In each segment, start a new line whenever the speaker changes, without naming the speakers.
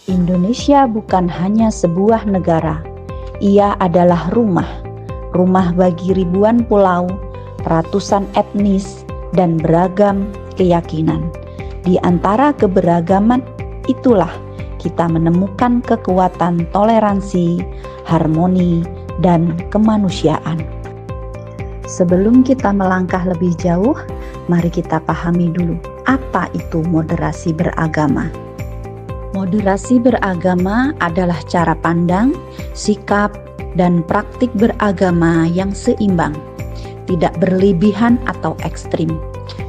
Indonesia bukan hanya sebuah negara, ia adalah rumah bagi ribuan pulau, ratusan etnis, dan beragam keyakinan. Di antara keberagaman itulah kita menemukan kekuatan toleransi, harmoni, dan kemanusiaan. Sebelum kita melangkah lebih jauh, mari kita pahami dulu apa itu moderasi beragama. Moderasi beragama adalah cara pandang, sikap, dan praktik beragama yang seimbang, tidak berlebihan atau ekstrim,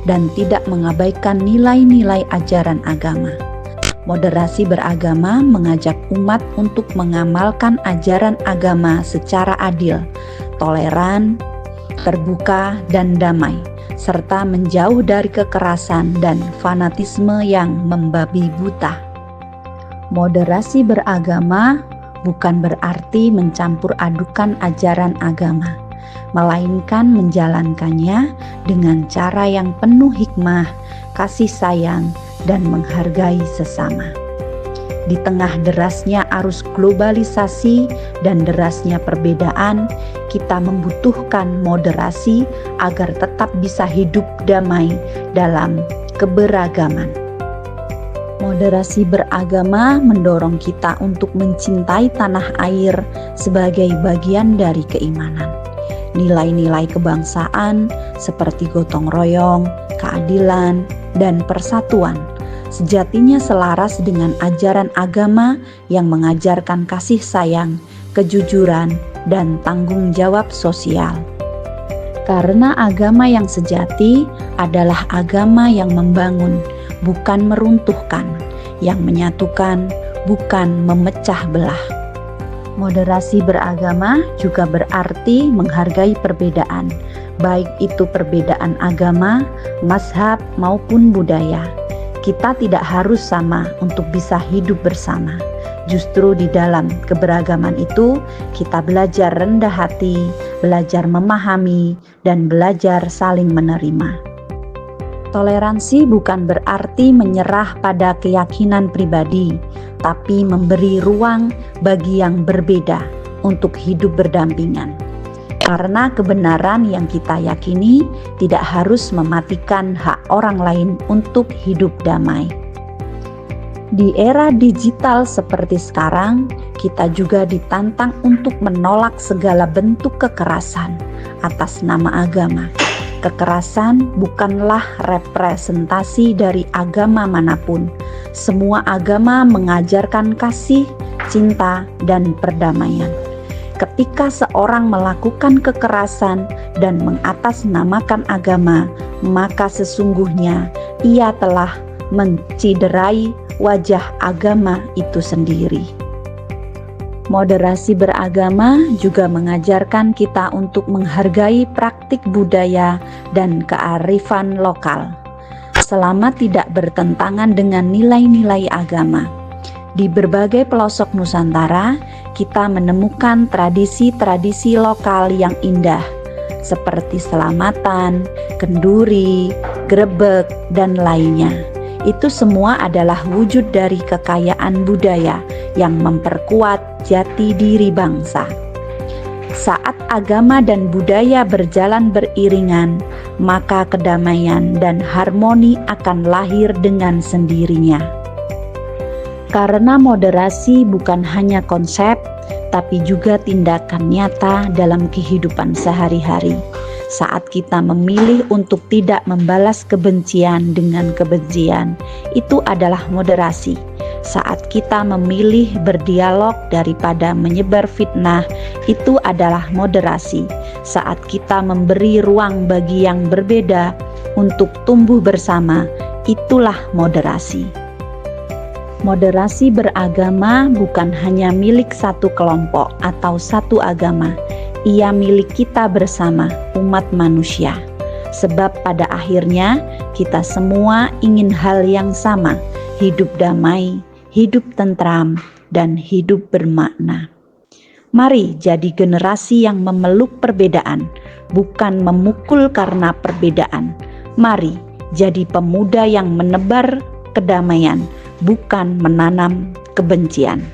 dan tidak mengabaikan nilai-nilai ajaran agama. Moderasi beragama mengajak umat untuk mengamalkan ajaran agama secara adil, toleran, terbuka, dan damai, serta menjauh dari kekerasan dan fanatisme yang membabi buta. Moderasi beragama bukan berarti mencampur adukan ajaran agama, melainkan menjalankannya dengan cara yang penuh hikmah, kasih sayang, dan menghargai sesama. Di tengah derasnya arus globalisasi dan derasnya perbedaan, kita membutuhkan moderasi agar tetap bisa hidup damai dalam keberagaman. Moderasi beragama mendorong kita untuk mencintai tanah air sebagai bagian dari keimanan. Nilai-nilai kebangsaan seperti gotong royong, keadilan, dan persatuan sejatinya selaras dengan ajaran agama yang mengajarkan kasih sayang, kejujuran, dan tanggung jawab sosial. Karena agama yang sejati adalah agama yang membangun, bukan meruntuhkan, yang menyatukan, bukan memecah belah. Moderasi beragama juga berarti menghargai perbedaan, baik itu perbedaan agama, mazhab, maupun budaya. Kita tidak harus sama untuk bisa hidup bersama. Justru di dalam keberagaman itu, kita belajar rendah hati, belajar memahami, dan belajar saling menerima. Toleransi bukan berarti menyerah pada keyakinan pribadi, tapi memberi ruang bagi yang berbeda untuk hidup berdampingan. Karena kebenaran yang kita yakini tidak harus mematikan hak orang lain untuk hidup damai. Di era digital seperti sekarang, kita juga ditantang untuk menolak segala bentuk kekerasan atas nama agama. Kekerasan bukanlah representasi dari agama manapun. Semua agama mengajarkan kasih, cinta, dan perdamaian. Ketika seorang melakukan kekerasan dan mengatasnamakan agama, maka sesungguhnya ia telah menciderai wajah agama itu sendiri. Moderasi beragama juga mengajarkan kita untuk menghargai praktik budaya dan kearifan lokal, selama tidak bertentangan dengan nilai-nilai agama. Di berbagai pelosok Nusantara, kita menemukan tradisi-tradisi lokal yang indah, seperti selamatan, kenduri, grebek, dan lainnya. Itu semua adalah wujud dari kekayaan budaya yang memperkuat jati diri bangsa. Saat agama dan budaya berjalan beriringan, maka kedamaian dan harmoni akan lahir dengan sendirinya. Karena moderasi bukan hanya konsep, tapi juga tindakan nyata dalam kehidupan sehari-hari. Saat kita memilih untuk tidak membalas kebencian dengan kebencian, itu adalah moderasi. Saat kita memilih berdialog daripada menyebar fitnah, itu adalah moderasi. Saat kita memberi ruang bagi yang berbeda untuk tumbuh bersama, itulah moderasi. Moderasi beragama bukan hanya milik satu kelompok atau satu agama, ia milik kita bersama, umat manusia. Sebab pada akhirnya kita semua ingin hal yang sama, hidup damai, hidup tentram, dan hidup bermakna. Mari jadi generasi yang memeluk perbedaan, bukan memukul karena perbedaan. Mari jadi pemuda yang menebar kedamaian, bukan menanam kebencian.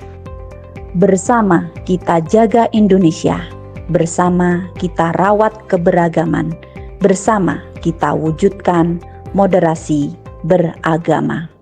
Bersama kita jaga Indonesia, bersama kita rawat keberagaman, bersama kita wujudkan moderasi beragama.